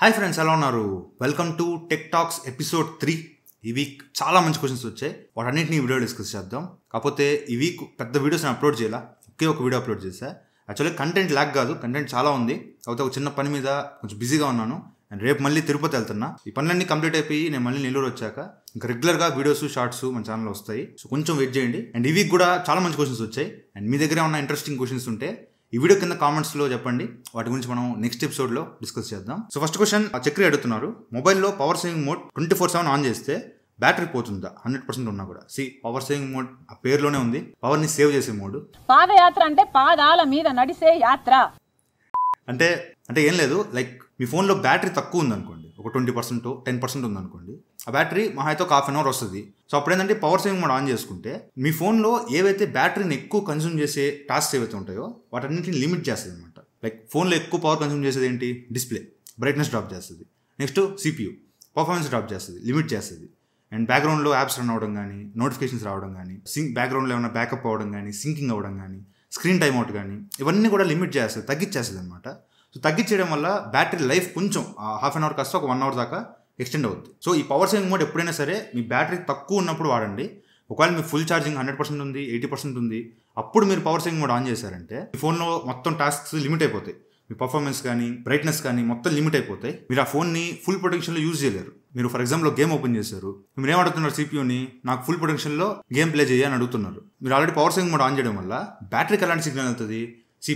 Hi friends, ఎలా ఉన్నారు? Welcome to tech talks episode 3. ఈ వీక్ చాలా మంచి క్వశ్చన్స్ వచ్చాయి. వాటన్నింటినీ ఈ వీడియో డిస్కస్ చేద్దాం. కాకపోతే ఈ వీక్ పెద్ద వీడియోస్ నేను అప్లోడ్ చేయాల, ఒకే ఒక వీడియో అప్లోడ్ చేశా. యాక్చువల్లీ కంటెంట్ ల్యాక్ కాదు, కంటెంట్ చాలా ఉంది. కాకపోతే ఒక చిన్న పని మీద కొంచెం బిజీగా ఉన్నాను. అండ్ రేపు మళ్ళీ తిరుపతి వెళ్తున్నా. ఈ పనులన్నీ కంప్లీట్ అయిపోయి నేను మళ్ళీ నెల్లూరు వచ్చాక ఇంకా రెగ్యులర్గా వీడియోస్ షార్ట్స్ మన ఛానల్లో వస్తాయి. సో కొంచెం వెయిట్ చేయండి. అండ్ ఈ వీక్ కూడా చాలా మంచి క్వశ్చన్స్ వచ్చాయి. అండ్ మీ దగ్గర ఉన్న ఇంట్రెస్టింగ్ క్వశ్చన్స్ ఉంటే ఈ వీడియో కింద కామెంట్స్లో చెప్పండి. వాటి గురించి మనం నెక్స్ట్ ఎపిసోడ్లో డిస్కస్ చేద్దాం. సో ఫస్ట్ క్వశ్చన్ చక్రి అడుగుతున్నారు, మొబైల్లో పవర్ సేవింగ్ మోడ్ 24/7 ఆన్ చేస్తే బ్యాటరీ పోతుందా? 100% ఉన్నా కూడా. పవర్ సేవింగ్ మోడ్ ఆ పేరులోనే ఉంది, పవర్ని సేవ్ చేసే మోడ్. పాదయాత్ర అంటే పాదాల మీద నడిసే యాత్ర. అంటే ఏం లేదు, లైక్ మీ ఫోన్లో బ్యాటరీ తక్కువ ఉందనుకోండి, ఒక 20% 10% ఉందనుకోండి, ఆ బ్యాటరీ మహా అయితే ఒక 1/2 అవర్ వస్తుంది. సో అప్పుడు ఏంటంటే పవర్ సేవింగ్ మోడ్ ఆన్ చేసుకుంటే మీ ఫోన్లో ఏవైతే బ్యాటరీని ఎక్కువ కన్స్యూమ్ చేసే టాస్క్స్ ఏవైతే ఉంటాయో వాటన్నింటిని లిమిట్ చేస్తుంది అనమాట. లైక్ ఫోన్లో ఎక్కువ పవర్ కన్స్యూమ్ చేసేది ఏంటి? డిస్ప్లే బ్రైట్నెస్ డ్రాప్ చేస్తుంది. నెక్స్ట్ CPU పర్ఫార్మెన్స్ డ్రాప్ చేస్తుంది, లిమిట్ చేస్తుంది. అండ్ బ్యాక్గ్రౌండ్లో యాప్స్ రన్ అవ్వడం కానీ, నోటిఫికేషన్స్ రావడం కానీ, బ్యాక్గ్రౌండ్లో ఏమైనా బ్యాకప్ అవ్వడం కానీ, సింకింగ్ అవ్వడం కానీ, స్క్రీన్ టైమ్ అవుట్ కానీ, ఇవన్నీ కూడా లిమిట్ చేస్తుంది, తగ్గించేస్తుంది అనమాట. సో తగ్గించేయడం వల్ల బ్యాటరీ లైఫ్ కొంచెం 1/2 అవర్ కాస్త ఒక 1 అవర్ దాకా ఎక్స్టెండ్ అవుతుంది. సో ఈ పవర్ సేవింగ్ మోడ్ ఎప్పుడైనా సరే మీ బ్యాటరీ తక్కువ ఉన్నప్పుడు వాడండి. ఒకవేళ మీ ఫుల్ ఛార్జింగ్ 100% ఉంది, 80% ఉంది, అప్పుడు మీరు పవర్ సేవింగ్ మోడ్ ఆన్ చేశారంటే మీ ఫోన్లో మొత్తం టాస్క్స్ లిమిట్ అయిపోతాయి. మీ పర్ఫార్మెన్స్ కానీ, బ్రైట్నెస్ కానీ మొత్తం లిమిట్ అయిపోతాయి. మీరు ఆ ఫోన్ని ఫుల్ పొటెన్షియల్లో యూజ్ చేయలేరు. మీరు ఫర్ ఎగ్జాంపుల్ గేమ్ ఓపెన్ చేశారు, మీరు ఏమడుతున్నారు? CPUని నాకు ఫుల్ పొటెన్షియల్లో గేమ్ ప్లే చేయని అడుగుతున్నారు. మీరు already power saving mode on చేయడం వల్ల బ్యాటరీకి ఎలాంటి సిగ్నల్ అవుతుంది?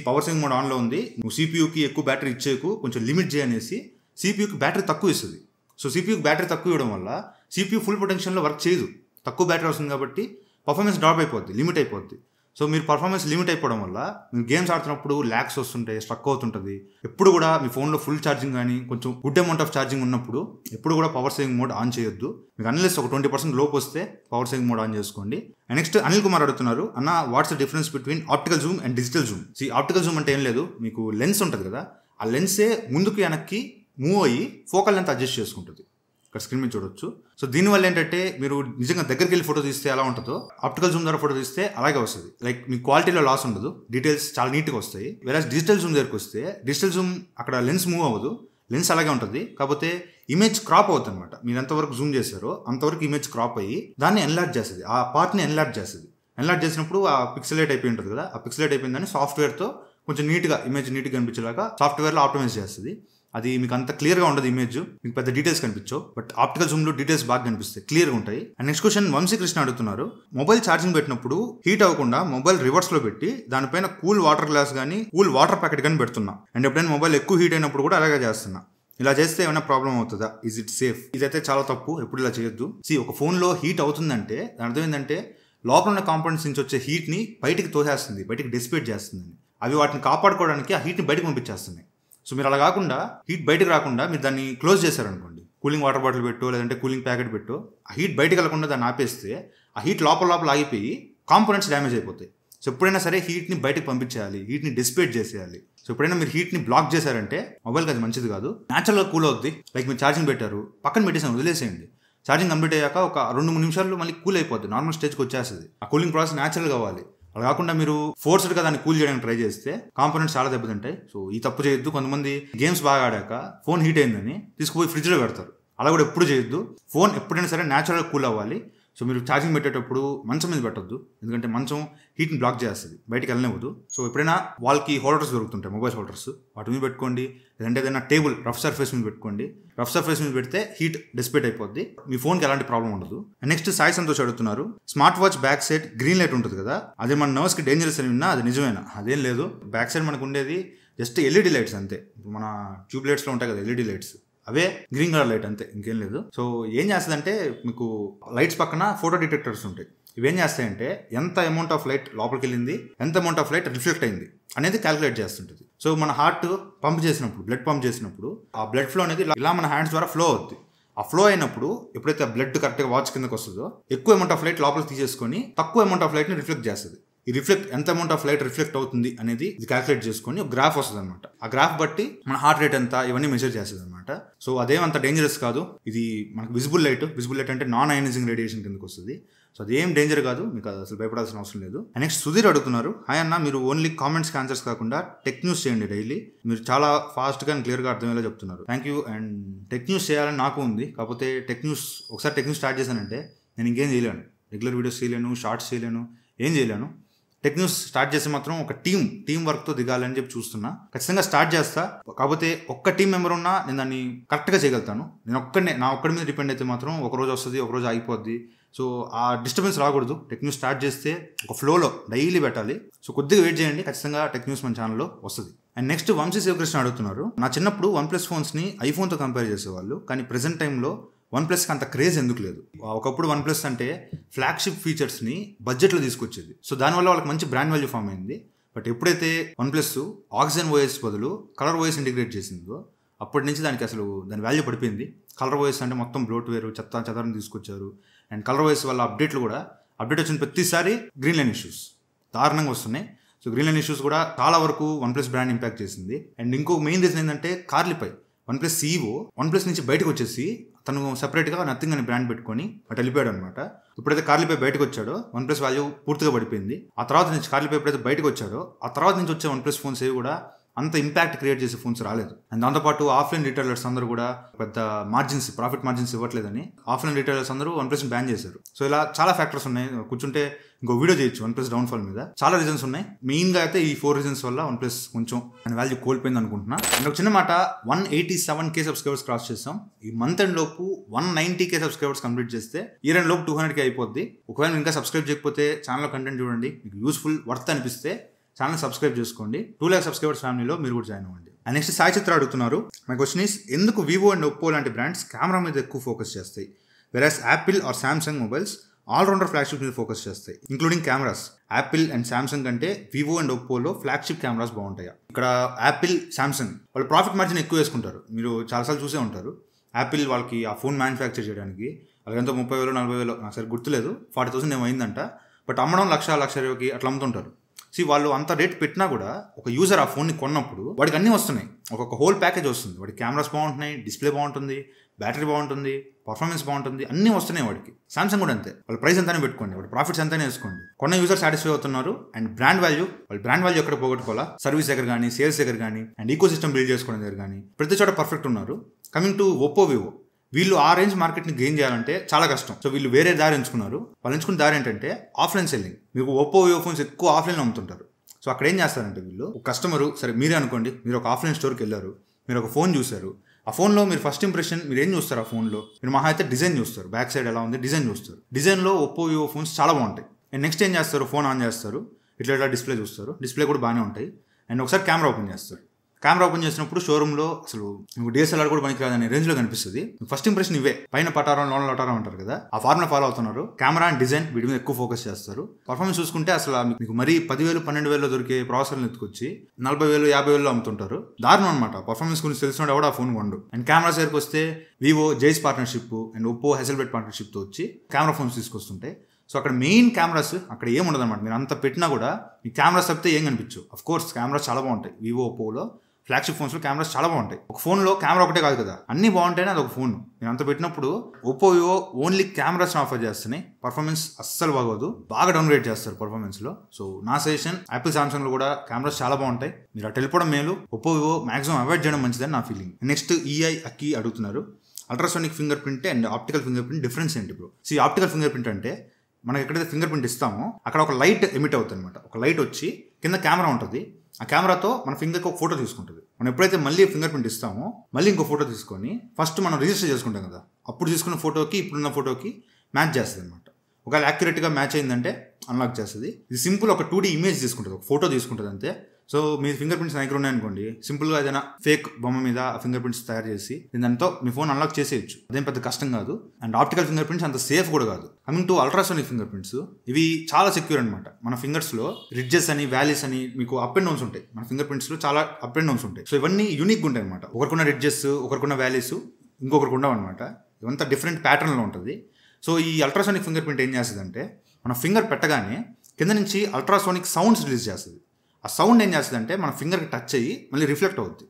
పవర్ సేవింగ్ మోడ్ ఆన్లో ఉంది, నువ్వు CPUకి ఎక్కువ బ్యాటరీ ఇచ్చేకు, కొంచెం లిమిట్ చేయనేసి CPUకి బ్యాటరీ తక్కువ ఇస్తుంది. సో CPUకి బ్యాటరీ తక్కువ ఇవ్వడం వల్ల CPU ఫుల్ పొటెన్షియల్లో వర్క్ చేయదు. తక్కువ బ్యాటరీ వస్తుంది కాబట్టి పర్ఫార్మెన్స్ డ్రాప్ అయిపోద్ది, లిమిట్ అయిపోద్ది. సో మీరు పర్ఫార్మెన్స్ లిమిట్ అయిపోవడం వల్ల మీరు గేమ్స్ ఆడుతున్నప్పుడు ల్యాగ్స్ వస్తుంటాయి, స్ట్రక్ అవుతుంటుంది. ఎప్పుడు కూడా మీ ఫోన్లో ఫుల్ ఛార్జింగ్ కానీ, కొంచెం గుడ్ అమౌంట్ ఆఫ్ ఛార్జింగ్ ఉన్నప్పుడు ఎప్పుడు కూడా పవర్ సేవింగ్ మోడ్ ఆన్ చేయొద్దు. మీకు అన్లెస్ ఒక 20% లోపు వస్తే పవర్ సేవింగ్ మోడ్ ఆన్ చేసుకోండి. అండ్ నెక్స్ట్ అనిల్ కుమార్ అడుగుతున్నారు, అన్న what's the difference between optical Zoom and digital Zoom? Optical Zoom అంటే ఏం లేదు, మీకు లెన్స్ ఉంటుంది కదా, ఆ లెన్సే ముందుకు వెనక్కి మూవ్ అయ్యి ఫోకల్ లెంత్ అడ్జస్ట్ చేసుకుంటుంది. ఇక్కడ స్క్రీన్ మీద చూడొచ్చు. సో దీనివల్ల ఏంటంటే మీరు నిజంగా దగ్గరికి వెళ్ళి ఫోటో తీస్తే ఎలా ఉంటుందో ఆప్టికల్ జూమ్ ద్వారా ఫోటో తీస్తే అలాగే వస్తుంది. లైక్ మీ క్వాలిటీలో లాస్ ఉండదు, డీటెయిల్స్ చాలా నీట్గా వస్తాయి. వేరే డిజిటల్ జూమ్ దగ్గరికి వస్తే డిజిటల్ జూమ్ అక్కడ లెన్స్ మూవ్ అవ్వదు, లెన్స్ అలాగే ఉంటుంది. కాకపోతే ఇమేజ్ క్రాప్ అవుతుంది అనమాట. మీరు ఎంతవరకు జూమ్ చేశారో అంతవరకు ఇమేజ్ క్రాప్ అయ్యి దాన్ని ఎన్లార్జ్ చేస్తుంది, ఆ పార్ట్ని ఎన్లార్జ్ చేస్తుంది. ఎన్లార్జ్ చేసినప్పుడు ఆ పిక్సలేట్ అయిపోయి ఉంటుంది కదా, ఆ పిక్సలేట్ అయిపోయిందని సాఫ్ట్వేర్తో కొంచెం నీట్గా ఇమేజ్ నీట్గా కనిపించేలాగా సాఫ్ట్వేర్లో ఆప్టిమైజ్ చేస్తుంది. అది మీకు అంత క్లియర్గా ఉండదు, ఇమేజ్ మీకు పెద్ద డీటెయిల్స్ కనిపించవు. బట్ ఆప్టికల్ జూమ్లో డీటెయిల్స్ బాగా కనిపిస్తాయి, క్లియర్గా ఉంటాయి. అండ్ నెక్స్ట్ క్వశ్చన్ వంశీకృష్ణ అడుగుతున్నారు, మొబైల్ ఛార్జింగ్ పెట్టినప్పుడు హీట్ అవ్వకుండా మొబైల్ రివర్స్లో పెట్టి దానిపైన కూల్ వాటర్ గ్లాస్ కానీ కూల్ వాటర్ ప్యాకెట్ కానీ పెడుతున్నా. అండ్ ఎప్పుడైనా మొబైల్ ఎక్కువ హీట్ అయినప్పుడు కూడా అలాగే చేస్తున్నా. ఇలా చేస్తే ఏమైనా ప్రాబ్లం అవుతుందా? Is it safe? ఇదైతే చాలా తప్పు, ఎప్పుడు ఇలా చేయొద్దు. ఒక ఫోన్లో హీట్ అవుతుందంటే దాని అర్థం ఏంటంటే లోపల ఉన్న కాంపోనెంట్స్ నుంచి వచ్చే హీట్ని బయటికి తోసేస్తుంది, బయటికి డిసిపేట్ చేస్తుంది. అవి వాటిని కాపాడుకోవడానికి ఆ హీట్ని బయటకు పంపించేస్తున్నాయి. సో మీరు అలా కాకుండా హీట్ బయటకు రాకుండా మీరు దాన్ని క్లోజ్ చేశారనుకోండి, కూలింగ్ వాటర్ బాటిల్ పెట్టో లేదంటే కూలింగ్ ప్యాకెట్ పెట్టో, ఆ హీట్ బయటకు వెళ్ళకుండా దాన్ని ఆపేస్తే ఆ హీట్ లోపల ఆగిపోయి కాంపోనెంట్స్ డ్యామేజ్ అయిపోతాయి. సో ఎప్పుడైనా సరే హీట్ని బయటకు పంపించేయాలి, హీట్ని డిసిపేట్ చేసేయాలి. సో ఎప్పుడైనా మీరు హీట్ని బ్లాక్ చేశారంటే మొబైల్కి అది మంచిది కాదు. న్యాచురల్గా కూల్ అవుద్ది. లైక్ మీరు ఛార్జింగ్ పెట్టారు, పక్కన పెట్టేసాను, వదిలేసేయండి. ఛార్జింగ్ కంప్లీట్ అయ్యాక ఒక 2-3 నిమిషాల్లో మళ్ళీ కూల్ అయిపోద్ది, నార్మల్ స్టేజ్కి వచ్చేస్తుంది. ఆ కూలింగ్ ప్రాసెస్ న్యాచురల్గా అవ్వాలి. అలా కాకుండా మీరు ఫోర్స్డ్గా దాన్ని కూల్ చేయడానికి ట్రై చేస్తే కాంపోనెంట్స్ చాలా దెబ్బతింటాయి. సో ఈ తప్పు చేయొద్దు. కొంతమంది గేమ్స్ బాగా ఆడాక ఫోన్ హీట్ అయిందని తీసుకుపోయి ఫ్రిడ్జ్లో పెడతారు. అలా కూడా ఎప్పుడు చేయొద్దు. ఫోన్ ఎప్పుడైనా సరే న్యాచురల్గా కూల్ అవ్వాలి. సో మీరు ఛార్జింగ్ పెట్టేటప్పుడు మంచం మీద పెట్టొద్దు, ఎందుకంటే మంచం హీట్ని బ్లాక్ చేస్తుంది, బయటికి వెళ్ళనివ్వదు. సో ఎప్పుడైనా వాళ్ళకి హోల్డర్స్ దొరుకుతుంటాయి, మొబైల్ హోల్డర్స్, వాటి మీద పెట్టుకోండి. లేదంటే ఏదైనా టేబుల్ రఫ్ సర్ఫేస్ మీద పెట్టుకోండి. రఫ్ సర్ఫేస్ మీద పెడితే హీట్ డిసిపేట్ అయిపోద్ది, మీ ఫోన్కి ఎలాంటి ప్రాబ్లం ఉండదు. నెక్స్ట్ సాయి సంతోష్ అడుగుతున్నారు, smart watch back side green light ఉంటుంది కదా, అదే మన నర్వ్స్కి డేంజరస్ అని విన్నా, అది నిజమేనా? అదేం లేదు. బ్యాక్ సైడ్ మనకు ఉండేది జస్ట్ LED లైట్స్ అంతే. మన ట్యూబ్ లైట్స్లో ఉంటాయి కదా LED లైట్స్, అవే గ్రీన్ కలర్ లైట్ అంతే, ఇంకేం లేదు. సో ఏం చేస్తుందంటే మీకు లైట్స్ పక్కన ఫోటో డిటెక్టర్స్ ఉంటాయి. ఇవేం చేస్తాయంటే ఎంత అమౌంట్ ఆఫ్ లైట్ లోపలికి వెళ్ళింది, ఎంత అమౌంట్ ఆఫ్ లైట్ రిఫ్లెక్ట్ అయింది అనేది క్యాలిక్యులేట్ చేస్తుంటుంది. సో మన హార్ట్ పంప్ చేసినప్పుడు, బ్లడ్ పంప్ చేసినప్పుడు ఆ బ్లడ్ ఫ్లో అనేది ఇలా మన హ్యాండ్స్ ద్వారా ఫ్లో అవుతుంది. ఆ ఫ్లో అయినప్పుడు ఎప్పుడైతే ఆ బ్లడ్ కరెక్ట్గా వాచ్ కిందకి వస్తుందో ఎక్కువ అమౌంట్ ఆఫ్ లైట్ లోపలికి తీసేసుకొని తక్కువ అమౌంట్ ఆఫ్ లైట్ని రిఫ్లెక్ట్ చేస్తుంది. ఈ రిఫ్లెక్ట్ ఎంత అమౌంట్ ఆఫ్ లైట్ రిఫ్లెక్ట్ అవుతుంది అనేది ఇది క్యాలిక్యులేట్ చేసుకొని ఒక గ్రాఫ్ వస్తుంది అనమాట. ఆ గ్రాఫ్ బట్టి మన హార్ట్ రేట్ ఎంత ఇవన్నీ మెజర్ చేస్తుంది అనమాట. సో అదేమంత డేంజరస్ కాదు. ఇది మనకు విజిబుల్ లైట్ అంటే నాన్ అయనైజింగ్ రేడియేషన్ కిందకి వస్తుంది. సో అదేం డేంజర్ కాదు, మీకు అసలు భయపడాల్సిన అవసరం లేదు. నెక్స్ట్ సుధీర్ అడుగుతున్నారు, హాయ్ అన్న, మీరు ఓన్లీ కామెంట్స్కి ఆన్సర్స్ కాకుండా టెక్ న్యూస్ చేయండి డైలీ, మీరు చాలా ఫాస్ట్గా అండ్ క్లియర్గా అర్థమయ్యేలా చెప్తున్నారు. Thank you. And tech news చేయాలని నాకు ఉంది, కాకపోతే ఒకసారి టెక్ న్యూస్ స్టార్ట్ చేశానంటే నేను ఇంకేం చేయలేను. రెగ్యులర్ వీడియోస్ చేయలేను, షార్ట్స్ చేయలేను, ఏం చేయలేను. టెక్ న్యూస్ స్టార్ట్ చేసి మాత్రం ఒక టీం వర్క్తో దిగాలని చెప్పి చూస్తున్నా. ఖచ్చితంగా స్టార్ట్ చేస్తా, కాకపోతే ఒక్క టీం మెంబర్ ఉన్నా నేను దాన్ని కరెక్ట్గా చేయగలుగుతాను. నా ఒక్కడి మీద డిపెండ్ అయితే మాత్రం ఒకరోజు వస్తుంది, ఒకరోజు ఆగిపోద్ది. సో ఆ డిస్టర్బెన్స్ రాకూడదు. టెక్ న్యూస్ స్టార్ట్ చేస్తే ఒక ఫ్లోలో డైలీ పెట్టాలి. సో కొద్దిగా వెయిట్ చేయండి, ఖచ్చితంగా టెక్ న్యూస్ మన ఛానల్లో వస్తుంది. అండ్ నెక్స్ట్ వంశీ శివకృష్ణ అడుగుతున్నారు, నా చిన్నప్పుడు OnePlus ఫోన్స్ని ఐఫోన్తో కంపేర్ చేసేవాళ్ళు, కానీ ప్రెసెంట్ టైంలో OnePlusకి అంత క్రేజ్ ఎందుకు లేదు? ఒకప్పుడు OnePlus అంటే ఫ్లాగ్షిప్ ఫీచర్స్ని బడ్జెట్లో తీసుకొచ్చేది. సో దానివల్ల వాళ్ళకి మంచి బ్రాండ్ వాల్యూ ఫామ్ అయింది. బట్ ఎప్పుడైతే OnePlus ఆక్సిజన్ ఓఎస్ బదులు కలర్ ఓఎస్ ఇంటిగ్రేట్ చేసిందో అప్పటి నుంచి దాని వాల్యూ పడిపోయింది. కలర్ ఓఎస్ అంటే మొత్తం బ్లోట్వేర్ చెదారం తీసుకొచ్చారు. అండ్ కలర్ ఓఎస్ వల్ల అప్డేట్ వచ్చిన ప్రతిసారి గ్రీన్ లైన్ ఇష్యూస్ దారుణంగా వస్తున్నాయి. సో గ్రీన్ లైన్ ఇష్యూస్ కూడా చాలా వరకు OnePlus బ్రాండ్ ఇంపాక్ట్ చేసింది. అండ్ ఇంకో మెయిన్ రీజన్ ఏంటంటే కార్లీపై OnePlus CEO OnePlus నుంచి బయటకు వచ్చేసి తను సెపరేట్గా నథింగ్ అని బ్రాండ్ పెట్టుకొని అటు వెళ్ళిపోయాడు అనమాట. ఎప్పుడైతే కార్లీపై బయటకు వచ్చాడో OnePlus వాల్యూ పూర్తిగా పడిపోయింది. ఆ తర్వాత నుంచి కార్లీపై ఎప్పుడైతే బయటకు వచ్చాడో ఆ తర్వాత నుంచి వచ్చే OnePlus ఫోన్స్ ఏవి కూడా అంత ఇంపాక్ట్ క్రియేట్ చేసే ఫోన్స్ రాలేదు. అండ్ దాంతోపాటు ఆఫ్లైన్ రిటైలర్స్ అందరూ కూడా పెద్ద ప్రాఫిట్ మార్జిన్స్ ఇవ్వట్లేదని ఆఫ్లైన్ రిటైలర్స్ అందరూ OnePlusని బ్యాన్ చేశారు. సో ఇలా చాలా ఫ్యాక్టర్స్ ఉన్నాయి, కూర్చుంటే ఇంకో వీడియో చేయొచ్చు OnePlus డౌన్ఫాల్ మీద. చాలా రీజన్స్ ఉన్నాయి. మెయిన్గా అయితే ఈ 4 రీజన్స్ వల్ల OnePlus కొంచెం దాని వాల్యూ కోల్పోయింది అనుకుంటున్నా. అండ్ ఒక చిన్న మాట, 187K సబ్స్క్రైబర్స్ క్రాస్ చేస్తాం. ఈ మంత్ ఎండ్ లోపు 190K సబ్స్క్రైబర్స్ కంప్లీట్ చేస్తే ఈ రెండు లోపు 200K అయిపోద్ది. ఒకవేళ ఇంకా సబ్స్క్రైబ్ చేయకపోతే ఛానల్లో కంటెంట్ చూడండి, మీకు యూస్ఫుల్ వర్త్ అనిపిస్తే ఛానల్ సబ్స్క్రైబ్ చేసుకోండి. 2 lakh సబ్స్క్రైబర్స్ ఫ్యామిలీలో మీరు కూడా జాయిన్ అవ్వండి. అండ్ నెక్స్ట్ సాయి చిత్ర అడుగుతున్నారు, మై క్వశ్చన్ ఈస్, ఎందుకు వివో అండ్ ఒప్పో లాంటి బ్రాండ్స్ కెమెరా మీద ఎక్కువ ఫోకస్ చేస్తాయి, versus Apple or Samsung mobiles all rounder flagship మీద ఫోకస్ చేస్తాయి including cameras? Apple and Samsung కంటే వివో అండ్ ఒప్పోలో ఫ్లాగ్షిప్ కెమెరాస్ బాగుంటాయి. ఇక్కడ యాపిల్ సామ్సంగ్ వాళ్ళు ప్రాఫిట్ మార్జిన్ ఎక్కువ వేసుకుంటారు. మీరు చాలాసార్లు చూసే ఉంటారు. యాపిల్ వాళ్ళకి ఆ ఫోన్ మ్యానుఫ్యాక్చర్ చేయడానికి వాళ్ళకి ఎంతో 30,000 40,000 నాకు సరే గుర్తులేదు, 40,000 ఏమైందంట. బట్ అమ్మడం 1,20,000 అట్లా అమ్ముతుంటారు. వాళ్ళు అంత రేట్ పెట్టినా కూడా ఒక యూజర్ ఆ ఫోన్ని కొన్నప్పుడు వాడికి అన్నీ వస్తున్నాయి, ఒక్కొక్క హోల్ ప్యాకేజ్ వస్తుంది. వాడికి కెమెరాస్ బాగుంటున్నాయి, డిస్ప్లే బాగుంటుంది, బ్యాటరీ బాగుంటుంది, పర్ఫార్మెన్స్ బాగుంటుంది, అన్నీ వస్తున్నాయి వాడికి. సామ్సంగ్ కూడా అంతే, వాళ్ళ ప్రైస్ ఎంతనే పెట్టుకోండి, వాడి ప్రాఫిట్స్ ఎంతనే వేసుకోండి. కొన్న యూజర్ సాటిస్ఫై అవుతున్నారు. అండ్ బ్రాండ్ వాల్యూ ఎక్కడ పోగొట్టుకోవాలా, సర్వీస్ దగ్గర కానీ, సేల్స్ దగ్గర కానీ, అండ్ ఈకో సిస్టమ్ బిల్డ్ చేసుకోవడం దగ్గర కానీ ప్రతి చోట పర్ఫెక్ట్ ఉన్నారు. కమింగ్ టు ఒప్పో వివో, వీళ్ళు ఆ రేంజ్ మార్కెట్ని గెయిన్ చేయాలంటే చాలా కష్టం. సో వీళ్ళు వేరే దారి ఎంచుకున్నారు. వాళ్ళు ఎంచుకున్న దారి ఏంటంటే ఆఫ్లైన్ సెల్లింగ్. మీకు ఒప్పో వివో ఫోన్స్ ఎక్కువ ఆఫ్లైన్ అమ్ముతుంటారు. సో అక్కడ ఏం చేస్తారంటే వీళ్ళు, ఒక కస్టమరు, సరే మీరే అనుకోండి, మీరు ఒక ఆఫ్లైన్ స్టోర్కి వెళ్ళారు, మీరు ఒక ఫోన్ చూశారు. ఆ ఫోన్లో మీరు ఫస్ట్ ఇంప్రెషన్ మీరు ఏం చూస్తారు? ఆ ఫోన్లో మీరు మహా అయితే డిజైన్ చూస్తారు, బ్యాక్ సైడ్ ఎలా ఉంది డిజైన్ చూస్తారు. డిజైన్లో ఒప్పో వివో ఫోన్స్ చాలా బాగుంటాయి. అండ్ నెక్స్ట్ ఏం చేస్తారు, ఫోన్ ఆన్ చేస్తారు, ఇట్లా డిస్ప్లే చూస్తారు, డిస్ప్లే కూడా బాగానే ఉంటాయి. అండ్ ఒకసారి కెమెరా ఓపెన్ చేస్తారు. కెమెరా ఓపెన్ చేసినప్పుడు షోరూంలో అసలు మీకు DSLR కూడా పనికిరాదనే రేంజ్లో కనిపిస్తుంది. ఫస్ట్ ఇంప్రెషన్ ఇవే, పైన పటారం లోన లటారం అంటారు కదా, ఆ ఫార్ములా ఫాలో అవుతున్నారు. కెమెరా అండ్ డిజైన్ వీటి మీద ఎక్కువ ఫోకస్ చేస్తారు. పర్ఫార్మెన్స్ చూసుకుంటే అసలు మీకు మరీ 10,000 12,000 దొరికే ప్రాసెసర్ని ఎత్తుకొచ్చి 40,000 50,000 అమ్ముతుంటారు. దారుణం అనమాట. పర్ఫార్మెన్స్ గురించి తెలిసినోడు కూడా ఆ ఫోన్ కొండు. అండ్ కెమెరా సైడ్కి వస్తే Vivo Jain partnership and Oppo హెసల్బెట్ పార్ట్నర్షిప్తో వచ్చి కెమెరా ఫోన్స్ తీసుకొస్తుంటాయి. సో అక్కడ మెయిన్ కెమెరాస్ అక్కడ ఏముండదు అనమాట. మీరు అంత పెట్టినా కూడా మీ కెమెరాస్ తప్పితే ఏం కనిపించు. అఫ్ కోర్స్ కెమెరాస్ చాలా బాగుంటాయి. వివో ఒప్పోలో ఫ్లాగ్షిప్ ఫోన్స్లో కెమెరాస్ చాలా బాగుంటాయి. ఒక ఫోన్లో కెమెరా ఒకటే కాదు కదా, అన్నీ బాగుంటాయని అది ఒక ఫోన్. నేను అంత పెట్టినప్పుడు Oppo Vivo only cameras offer చేస్తున్నాయి. పర్ఫార్మెన్స్ అస్సలు బాగోదు, బాగా డౌన్గ్రేడ్ చేస్తారు పర్ఫార్మెన్స్లో. సో నా సజెషన్, యాపిల్ సామ్సంగ్లో కూడా కెమెరాస్ చాలా బాగుంటాయి. మీరు అటు వెళ్ళిపోవడం మేలు, ఒప్పో వివో మాక్సిమం అవాయిడ్ చేయడం మంచిదని నా ఫీలింగ్. నెక్స్ట్ అక్కి అడుగుతున్నారు, ultrasonic finger print and optical finger print difference ఏంటి బ్రో? ఆప్టికల్ ఫింగర్ ప్రింట్ అంటే మనకి ఎక్కడైతే ఫింగర్ ప్రింట్ ఇస్తామో అక్కడ ఒక లైట్ ఎమిట్ అవుతుంది అనమాట. ఒక లైట్ వచ్చి కింద కెమెరా ఉంటుంది. ఆ కెమెరాతో మన ఫింగర్కి ఒక ఫోటో తీసుకుంటుంది. మనం ఎప్పుడైతే మళ్ళీ ఫింగర్ ప్రింట్ ఇస్తామో మళ్ళీ ఇంకో ఫోటో తీసుకొని ఫస్ట్ మనం రిజిస్టర్ చేసుకుంటాం కదా, అప్పుడు తీసుకున్న ఫోటోకి ఇప్పుడున్న ఫోటోకి మ్యాచ్ చేస్తుంది అనమాట. ఒకవేళ యాక్యురేట్గా మ్యాచ్ అయిందంటే అన్లాక్ చేస్తుంది. ఇది సింపుల్ ఒక 2D ఇమేజ్ తీసుకుంటుంది, ఒక ఫోటో తీసుకుంటుంది అంతే. సో మీ ఫింగర్ ప్రింట్స్ దగ్గర ఉన్నాయనుకోండి, సింపుల్గా ఏదైనా ఫేక్ బొమ్మ మీద ఆ ఫింగర్ ప్రింట్స్ తయారు చేసి దాంతో మీ ఫోన్ అన్లాక్ చేసేయచ్చు. అదేం పెద్ద కష్టం కాదు. అండ్ ఆప్టికల్ ఫింగర్ ప్రింట్స్ అంత సేఫ్ కూడా కాదు. Coming to ultrasonic finger prints, ఇవి చాలా సెక్యూర్ అనమాట. మన ఫింగర్స్లో రిడ్జెస్ అని వ్యాలీస్ అని మీకు అప్ అండ్ డౌన్స్ ఉంటాయి. మన ఫింగర్ ప్రింట్స్లో చాలా అప్ అండ్ డౌన్స్ ఉంటాయి. సో ఇవన్నీ యూనిక్గా ఉంటాయి అనమాట. ఒకరికున్న రిడ్జెస్, ఒకరికున్న వ్యాలీస్ ఇంకొకరికి ఉండవు అనమాట. ఇవంతా డిఫరెంట్ ప్యాటర్న్లో ఉంటుంది. సో ఈ అల్ట్రాసోనిక్ ఫింగర్ ప్రింట్ ఏం చేస్తుందంటే, మన ఫింగర్ పెట్టగానే కింద నుంచి అల్ట్రాసోనిక్ సౌండ్స్ రిలీజ్ చేస్తుంది. ఆ సౌండ్ ఏం చేస్తుంది అంటే మన ఫింగర్కి టచ్ అయ్యి మళ్ళీ రిఫ్లెక్ట్ అవుద్ది.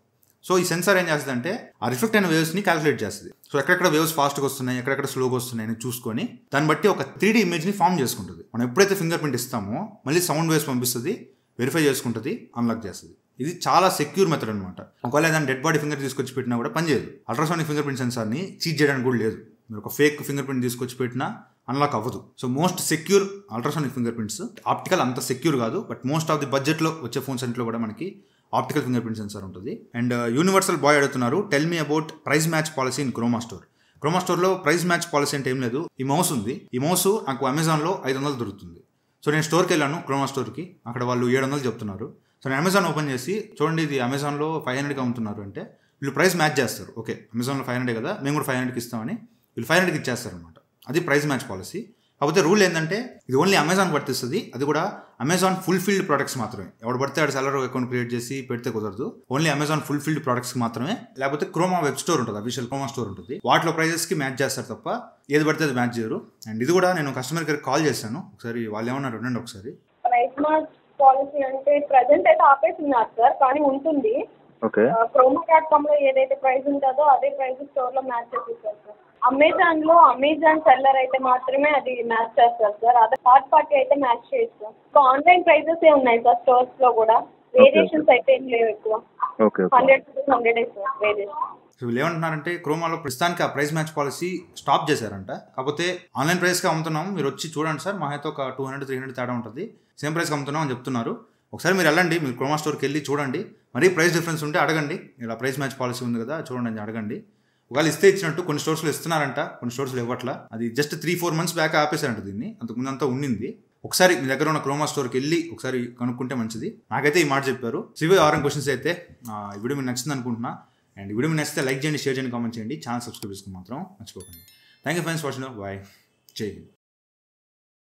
సో ఈ సెన్సార్ ఏం చేస్తుంది అంటే ఆ రిఫ్లెక్ట్ అయిన వేవ్స్ని క్యాలిక్యులేట్ చేస్తుంది. సో ఎక్కడెక్కడ వేవ్స్ ఫాస్ట్గా వస్తున్నాయి, ఎక్కడెక్కడ స్లోగా వస్తున్నాయి అని చూసుకొని దాన్ని బట్టి ఒక 3D ఇమేజ్ని ఫామ్ చేసుకుంటుంది. మనం ఎప్పుడైతే ఫింగర్ ప్రింట్ ఇస్తామో మళ్ళీ సౌండ్ వేవ్స్ పంపిస్తుంది, వెరిఫై చేసుకుంటుంది, అన్లాక్ చేస్తుంది. ఇది చాలా సెక్యూర్ మెథడ్ అనమాట. ఒకవేళ ఏదైనా డెడ్ బాడీ ఫింగర్ తీసుకొచ్చి పెట్టినా కూడా పనిచేయదు. అల్ట్రాసోనిక్ ఫింగర్ ప్రింట్ సెన్సార్ని చీట్ చేయడానికి కూడా లేదు. మీరు ఒక ఫేక్ ఫింగర్ ప్రింట్ తీసుకొచ్చి పెట్టినా అన్లాక్ అవ్వదు. So most secure ultrasonic finger prints. Optical అంత సెక్యూర్ కాదు, బట్ మోస్ట్ ఆఫ్ ది బడ్జెట్లో వచ్చే ఫోన్స్ అన్నింటిలో కూడా మనకి ఆప్టికల్ ఫింగర్ ప్రింట్ సెన్సార్ ఉంటుంది. అండ్ యూనివర్సల్ బాయ్ అడుగుతున్నారు, tell me about price match policy in Croma store. Croma స్టోర్లో ప్రైస్ మ్యాచ్ పాలసీ అంటే ఏం లేదు. ఈ మౌస్ ఉంది, ఈ మౌస్ నాకు అమెజాన్లో 500 దొరుకుతుంది. సో నేను స్టోర్కి వెళ్ళాను, క్రోమా స్టోర్కి. అక్కడ వాళ్ళు 700 చెప్తున్నారు. సో నేను అమెజాన్ ఓపెన్ చేసి చూడండి ఇది అమెజాన్లో 500కి అమ్ముతున్నారు అంటే వీళ్ళు ప్రైస్ మ్యాచ్ చేస్తారు. ఓకే అమెజాన్లో 500 కదా, మేము కూడా 500కి ఇస్తామని వీళ్ళు 500కి ఇచ్చేస్తారు అనమాట. అది ప్రైస్ మ్యాచ్ పాలసీ. కాకపోతే రూల్ ఏంటంటే ఇది ఓన్లీ అమెజాన్ వర్తిస్తుంది. అది కూడా అమెజాన్ ఫుల్ఫిల్డ్ ప్రొడక్ట్స్ మాత్రమే. ఎవడు పడితే ఆడు సెల్లర్ అకౌంట్ క్రియేట్ చేసి పెడితే కుదరదు. ఓన్లీ అమెజాన్ ఫుల్ఫిల్డ్ ప్రొడక్ట్స్కి మాత్రమే. లేకపోతే క్రోమా వెబ్ స్టోర్ ఉంటుంది, అఫీషియల్ క్రోమా స్టోర్ ఉంటుంది, వాటిలో ప్రైజెస్కి మ్యాచ్ చేస్తారు తప్ప ఏది పడితే అది మ్యాచ్ చేయరు. అండ్ ఇది కూడా నేను కస్టమర్ కేర్కి కాల్ చేశాను ఒకసారి, వాళ్ళు ఏమన్నారు ఉండండి ఒకసారి. ప్రైస్ మ్యాచ్ పాలసీ అంటే ప్రజెంట్ అయితే ఆపేస్తున్నారు సార్, కానీ ఉంటుంది. Chroma.com లో ఏదైతే ప్రైస్ ఉంటుందో అదే ప్రైస్ స్టోర్ లో మ్యాచ్ చేస్తారు సార్. అమెజాన్ సెల్లర్ అయితే మాత్రమే అది మ్యాచ్ చేస్తారు సార్. అదే థర్డ్ పార్టీ అయితే మ్యాచ్ చేస్తాం. ఆన్లైన్ ప్రైజెస్ ఏ ఉన్నాయి సార్ స్టోర్స్ లో కూడా, వేరియేషన్స్ అయితే ఏం లేవు ఎక్కువ. 100 to 100 సార్ వేరియేషన్. సో వీళ్ళు ఏమంటున్నారంటే క్రోమాలో ప్రస్తుతానికి ఆ ప్రైస్ మ్యాచ్ పాలసీ స్టాప్ చేశారంట. కాకపోతే ఆన్లైన్ ప్రైస్కి అమ్ముతున్నాం, మీరు వచ్చి చూడండి సార్, మా అయితే ఒక 200-300 తేడా ఉంటుంది, సేమ్ ప్రైస్కి అమ్ముతున్నాం అని చెప్తున్నారు. ఒకసారి మీరు వెళ్ళండి, మీరు క్రోమా స్టోర్కి వెళ్ళి చూడండి, మరీ ప్రైస్ డిఫరెన్స్ ఉంటే అడగండి. ఇలా ప్రైస్ మ్యాచ్ పాలసీ ఉంది కదా చూడండి అని అడగండి. ఒకవేళ ఇస్తే ఇచ్చినట్టు కొన్ని స్టోర్స్లో ఇస్తున్నారంట, కొన్ని స్టోర్స్లో ఇవ్వట్లా. అది జస్ట్ 3-4 months బ్యాక్ ఆపేశారంట దీన్ని, అంతకుముందు అంతా ఉండింది. ఒకసారి మీ దగ్గర ఉన్న క్రోమా స్టోర్కి వెళ్ళి ఒకసారి కనుక్కుంటే మంచిది. నాకైతే ఈ మాట చెప్పారు. సివి ఆరం క్వశ్చన్స్ అయితే ఈ వీడియో మీకు నచ్చింది అనుకుంటున్నా. అండ్ ఈ వీడియో మీకు నచ్చితే లైక్ చేయండి, షేర్ చేయండి, కామెంట్ చేయండి, ఛానల్ సబ్స్క్రైబ్ చేసుకుని మాత్రం మర్చిపోకండి. Thank you friends watching. Bye, Jai Hind.